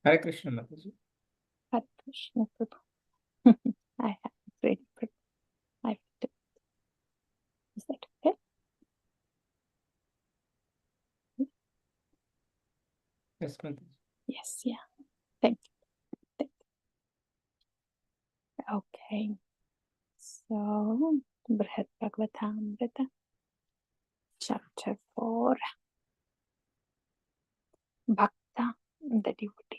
Hare Krishna, Mataji. Hare Krishna, Prabhu. I have ready, Prabhu. I will do. Is that okay? Yes, Mataji. Yes, yeah. Thank you. Thank you. Okay. So, Brihad Bhagavatamrita, chapter 4. Bhakta, the devotees.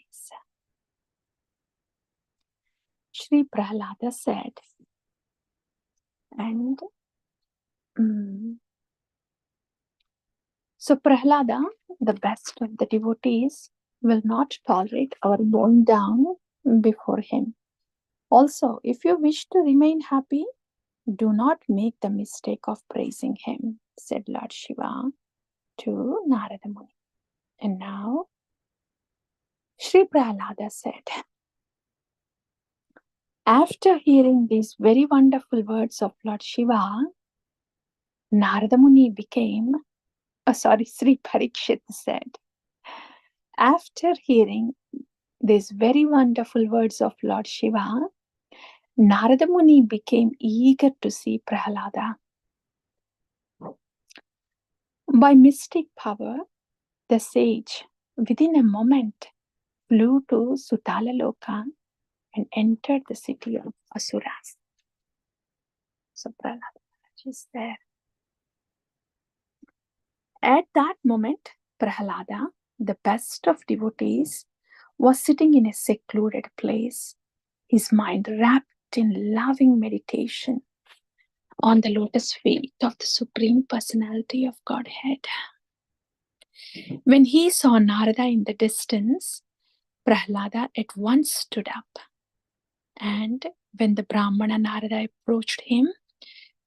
Sri Prahlada said, and so Prahlada, the best of the devotees, will not tolerate our bowing down before him. Also, if you wish to remain happy, do not make the mistake of praising him, said Lord Shiva to Narada Muni. And now, Sri Prahlada said, after hearing these very wonderful words of Lord Shiva, Narada Muni became, Sri Parikshit said, after hearing these very wonderful words of Lord Shiva, Narada Muni became eager to see Prahlada. By mystic power, the sage, within a moment, flew to Sutalaloka and entered the city of Asuras. So Prahlada is there. At that moment, Prahlada, the best of devotees, was sitting in a secluded place, his mind wrapped in loving meditation on the lotus feet of the Supreme Personality of Godhead. When he saw Narada in the distance, Prahlada at once stood up. And when the Brahmana Narada approached him,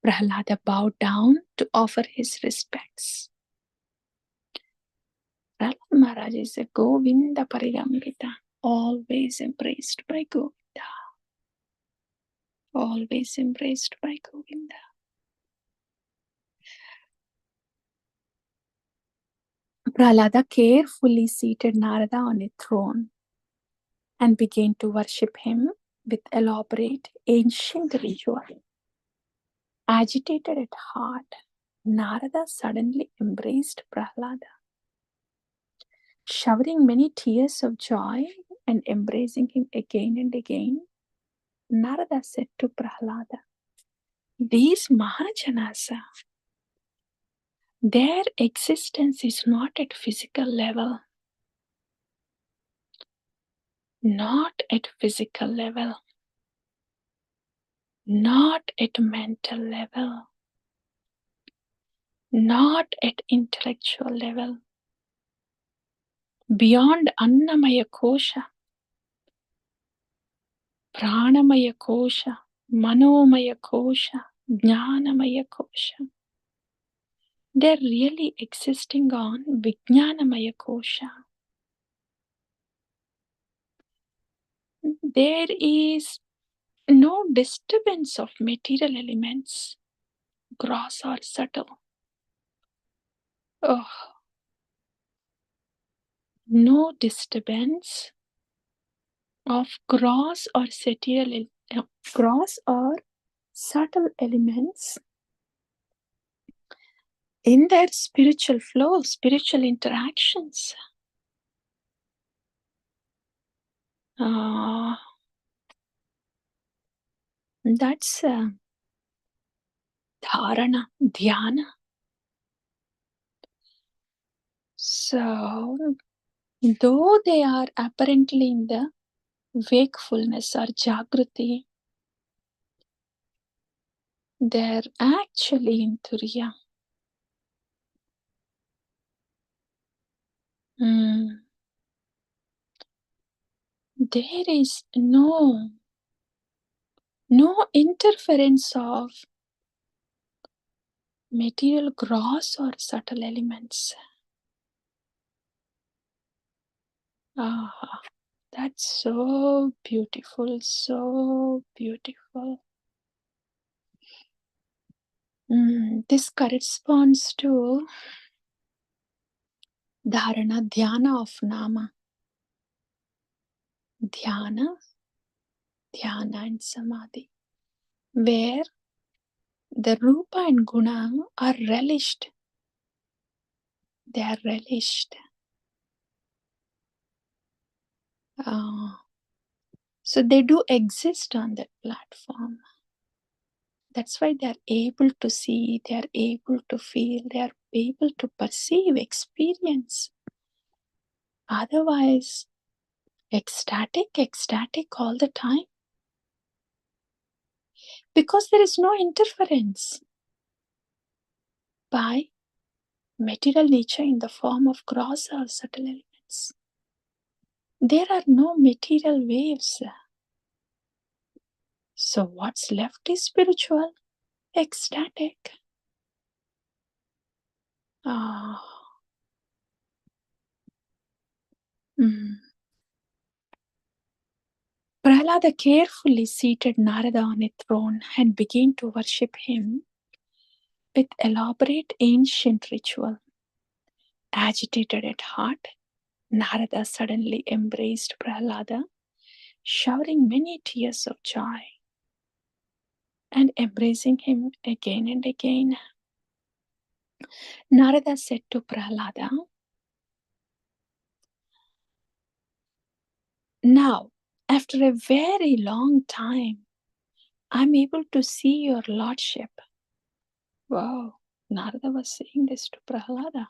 Prahlada bowed down to offer his respects. Prahlad Maharaj is a Govinda Parirambita, always embraced by Govinda. Always embraced by Govinda. Prahlada carefully seated Narada on a throne and began to worship him with elaborate ancient ritual. Agitated at heart, Narada suddenly embraced Prahlada. Showering many tears of joy and embracing him again and again, Narada said to Prahlada, these Mahajanas, their existence is not at physical level. Not at physical level. Not at mental level. Not at intellectual level. Beyond Annamaya Kosha, Pranamaya Kosha, Manomaya Kosha, Jnanamaya Kosha. They're really existing on Vijnanamaya Kosha. There is no disturbance of material elements, gross or subtle. Oh, no disturbance of gross or subtle elements in their spiritual flow, spiritual interactions. That's dharana, dhyana. So, though they are apparently in the wakefulness or jagrati, they're actually in turiya. There is no interference of material gross or subtle elements. Ah, that's so beautiful, so beautiful. This corresponds to dharana, dhyana of nama. Dhyana, dhyana and samadhi, where the rupa and guna are relished. They are relished. So they do exist on that platform. That's why they are able to see, they are able to feel, they are able to perceive, experience. Otherwise, ecstatic all the time. Because there is no interference by material nature in the form of gross or subtle elements. There are no material waves. So what's left is spiritual, ecstatic. Ah. Prahlada carefully seated Narada on a throne and began to worship him with elaborate ancient ritual. Agitated at heart, Narada suddenly embraced Prahlada, showering many tears of joy, and embracing him again and again. Narada said to Prahlada, "Now, after a very long time, I'm able to see your lordship." Wow, Narada was saying this to Prahlada.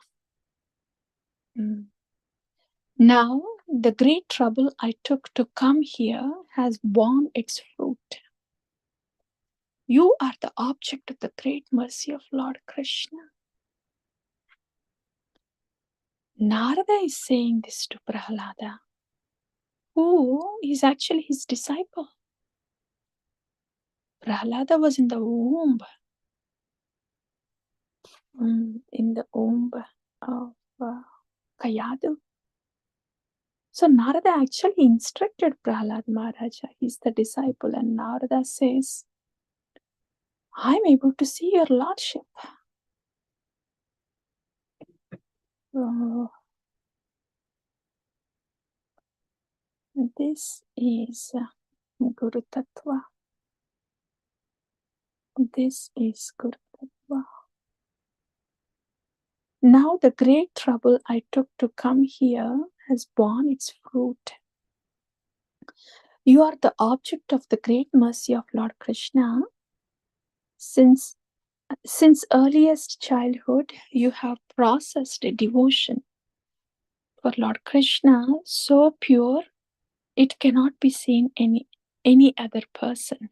Now, the great trouble I took to come here has borne its fruit. You are the object of the great mercy of Lord Krishna. Narada is saying this to Prahlada, who is actually his disciple. Prahlada was in the womb of Kayadu. So Narada actually instructed Prahlad Maharaja. He's the disciple, and Narada says, I'm able to see your lordship. This is Guru Tattva. This is Guru Tattva. Now the great trouble I took to come here has borne its fruit. You are the object of the great mercy of Lord Krishna. Since earliest childhood, you have processed a devotion for Lord Krishna so pure it cannot be seen any other person.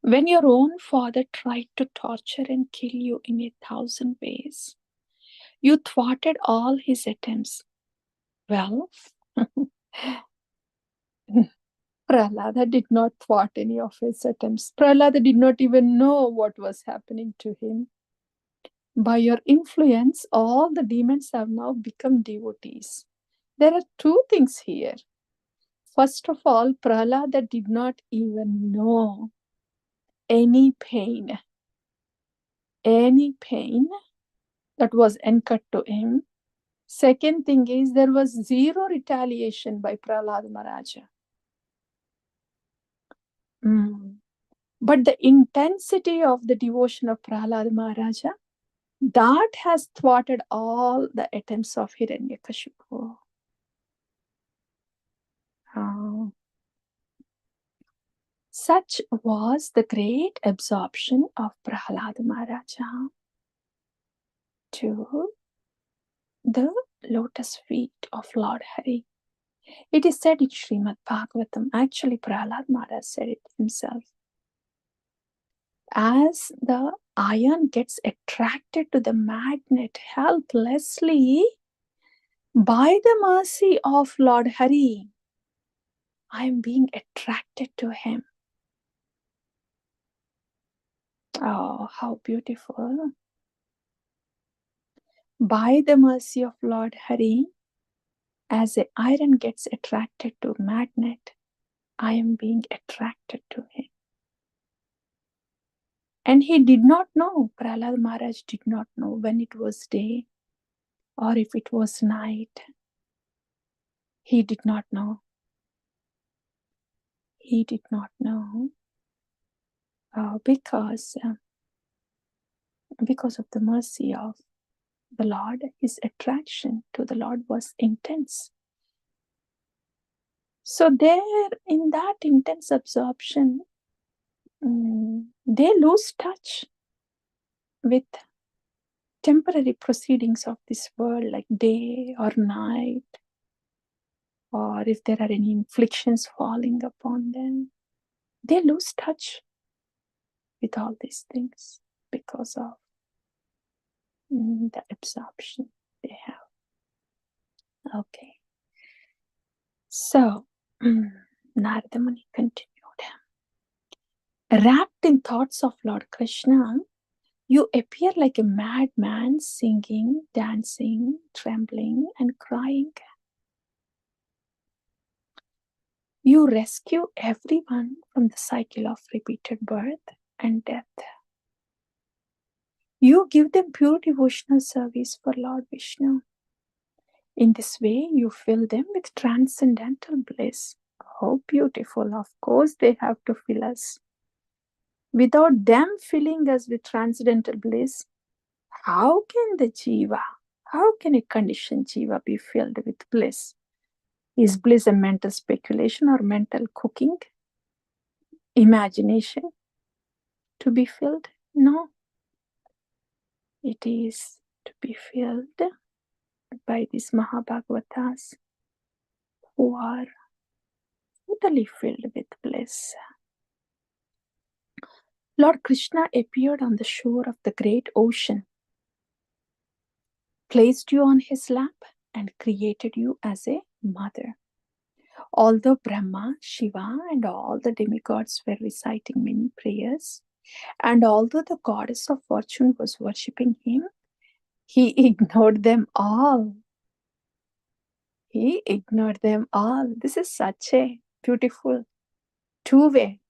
When your own father tried to torture and kill you in 1,000 ways, you thwarted all his attempts. Well, Prahlada did not thwart any of his attempts. Prahlada did not even know what was happening to him. By your influence, all the demons have now become devotees. There are two things here. First of all, Prahlada did not even know any pain that was incurred to him. Second thing is, there was zero retaliation by Prahlad Maharaja. But the intensity of the devotion of Prahlad Maharaja, that has thwarted all the attempts of Hiranyakashipu. Such was the great absorption of Prahlad Maharaja to the lotus feet of Lord Hari. It is said in Srimad Bhagavatam, actually Prahlad Maharaj said it himself. As the iron gets attracted to the magnet helplessly, by the mercy of Lord Hari, I am being attracted to him. Oh, how beautiful. By the mercy of Lord Hari, as the iron gets attracted to magnet, I am being attracted to him. And he did not know, Prahlad Maharaj did not know when it was day or if it was night. He did not know. He did not know because of the mercy of the Lord, his attraction to the Lord was intense. So there, in that intense absorption, they lose touch with temporary proceedings of this world, like day or night, or if there are any inflictions falling upon them. They lose touch with all these things because of the absorption they have. Okay. So, Narada Muni continued. Wrapped in thoughts of Lord Krishna, you appear like a madman, singing, dancing, trembling, and crying. You rescue everyone from the cycle of repeated birth and death. You give them pure devotional service for Lord Vishnu. In this way, you fill them with transcendental bliss. How beautiful. Of course, they have to fill us. Without them filling us with transcendental bliss, how can a conditioned jiva be filled with bliss? Is bliss a mental speculation or mental cooking? Imagination to be filled? No. It is to be filled by these Mahabhagavatas who are totally filled with bliss. Lord Krishna appeared on the shore of the great ocean, placed you on his lap, and created you as a mother. Although Brahma, Shiva, and all the demigods were reciting many prayers, and although the goddess of fortune was worshipping him, he ignored them all. He ignored them all. This is such a beautiful two-way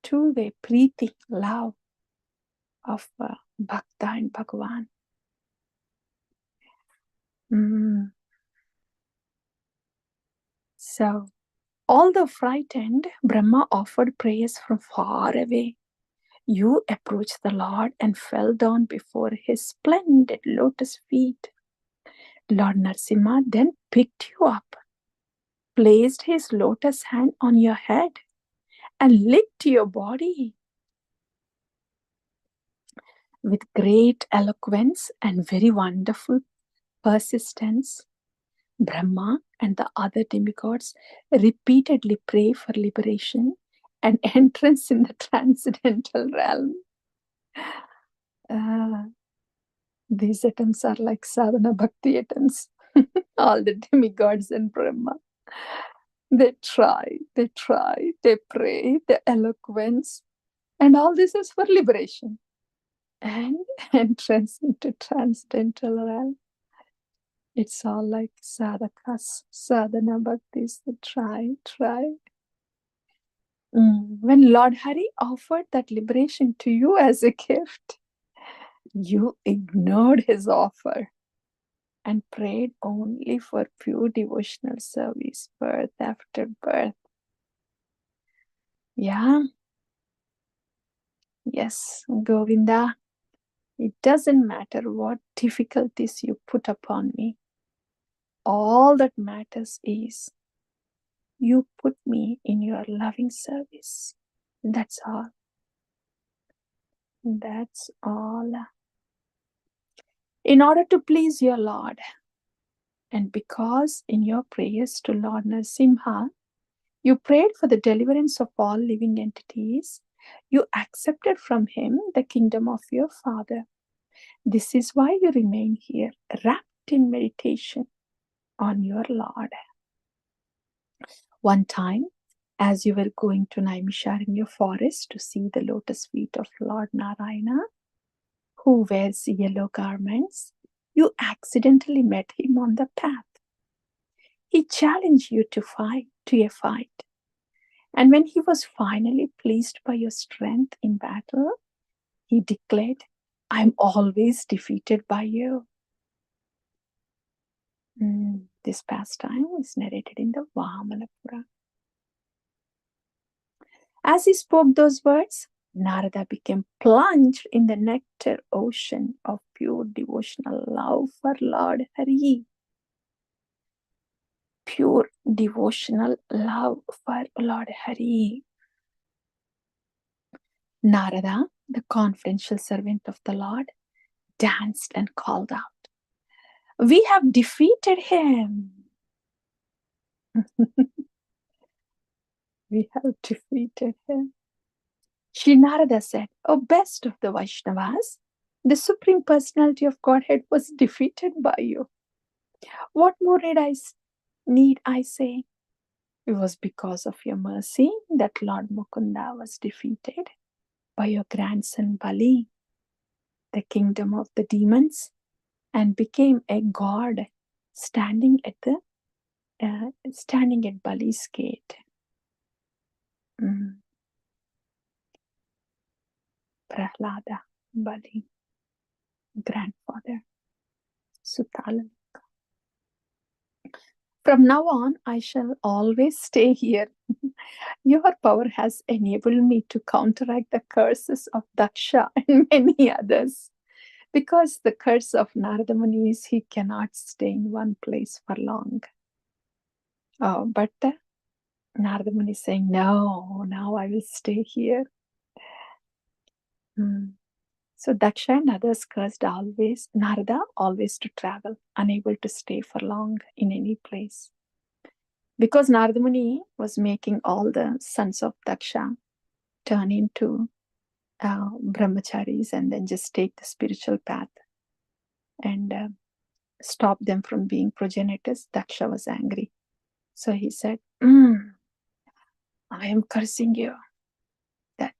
preeti, love of Bhakta and Bhagavan. So, although frightened, Brahma offered prayers from far away. You approached the Lord and fell down before his splendid lotus feet. Lord Narasimha then picked you up, placed his lotus hand on your head, and licked your body. With great eloquence and very wonderful persistence, Brahma and the other demigods repeatedly pray for liberation and entrance in the transcendental realm. These attempts are like sadhana bhakti attempts. All the demigods and Brahma. They try, they pray, the eloquence, and all this is for liberation and entrance into transcendental realm. It's all like sadhakas, sadhana bhaktis, they try. When Lord Hari offered that liberation to you as a gift, you ignored his offer and prayed only for pure devotional service, birth after birth. Yeah. Yes, Govinda, it doesn't matter what difficulties you put upon me. All that matters is you put me in your loving service. That's all. That's all. In order to please your Lord, and because in your prayers to Lord Narasimha, you prayed for the deliverance of all living entities, you accepted from him the kingdom of your Father. This is why you remain here, wrapped in meditation on your Lord. One time, As you were going to Naimisharanya forest to see the lotus feet of Lord Narayana, who wears yellow garments, you accidentally met him on the path. He challenged you to a fight. And when he was finally pleased by your strength in battle, he declared, I'm always defeated by you. This pastime is narrated in the Vamanapura. As he spoke those words, Narada became plunged in the nectar ocean of pure devotional love for Lord Hari. Pure devotional love for Lord Hari. Narada, the confidential servant of the Lord, danced and called out, We have defeated him. We have defeated him. Shri Narada said, O best of the Vaishnavas, the Supreme Personality of Godhead was defeated by you. What more need I say? It was because of your mercy that Lord Mukunda was defeated by your grandson Bali, the kingdom of the demons, and became a god standing at Bali's gate. Prahlada, Bali, grandfather, Sutalalika. From now on, I shall always stay here. Your power has enabled me to counteract the curses of Daksha and many others. Because the curse of Narada Muni is he cannot stay in one place for long. But Narada Muni is saying, no, now I will stay here. So Daksha and others cursed Narada always to travel, unable to stay for long in any place. Because Narada Muni was making all the sons of Daksha turn into brahmacharis and then just take the spiritual path and stop them from being progenitors, Daksha was angry. So he said, I am cursing you that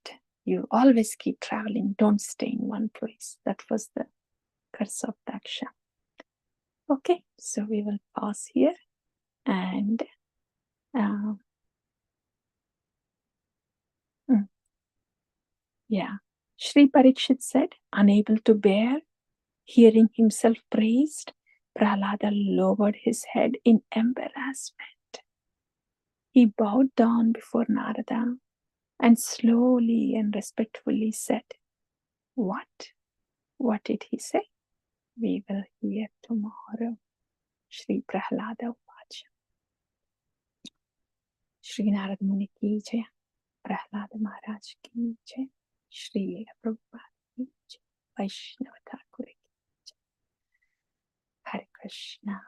you always keep traveling, don't stay in one place. That was the curse of Daksha. Okay, so we will pause here and Shri Parikshit said, unable to bear hearing himself praised, Prahlada lowered his head in embarrassment. He bowed down before Narada and slowly and respectfully said, What? What did he say? We will hear tomorrow. Shri Prahlada Uvacha. Shri Narada Muni ki jai, Prahlada Maharaj ki jai, Shri Prabhupada ki jai, Vaishnava Thakur ki jai. Hare Krishna.